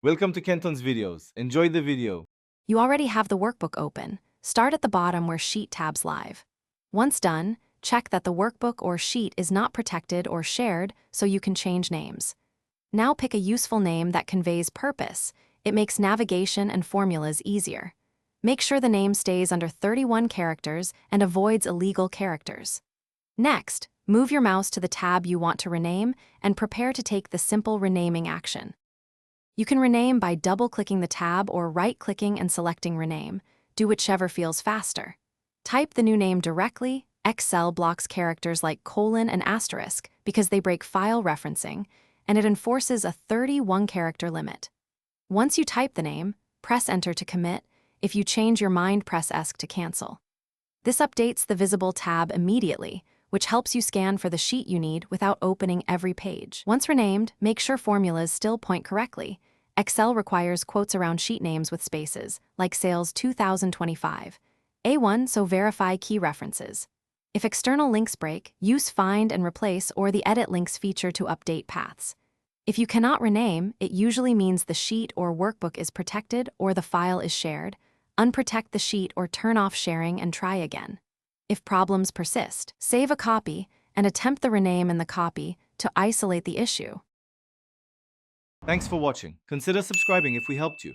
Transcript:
Welcome to Kenton's videos. Enjoy the video. You already have the workbook open. Start at the bottom where Sheet tab's live. Once done, check that the workbook or sheet is not protected or shared so you can change names. Now pick a useful name that conveys purpose. It makes navigation and formulas easier. Make sure the name stays under 31 characters and avoids illegal characters. Next, move your mouse to the tab you want to rename and prepare to take the simple renaming action. You can rename by double-clicking the tab or right-clicking and selecting Rename. Do whichever feels faster. Type the new name directly. Excel blocks characters like colon and asterisk because they break file referencing, and it enforces a 31-character limit. Once you type the name, press Enter to commit. If you change your mind, press ESC to cancel. This updates the visible tab immediately, which helps you scan for the sheet you need without opening every page. Once renamed, make sure formulas still point correctly. Excel requires quotes around sheet names with spaces, like Sales 2025. A1, so verify key references. If external links break, use Find and Replace or the Edit Links feature to update paths. If you cannot rename, it usually means the sheet or workbook is protected or the file is shared. Unprotect the sheet or turn off sharing and try again. If problems persist, save a copy and attempt the rename in the copy to isolate the issue. Thanks for watching. Consider subscribing if we helped you.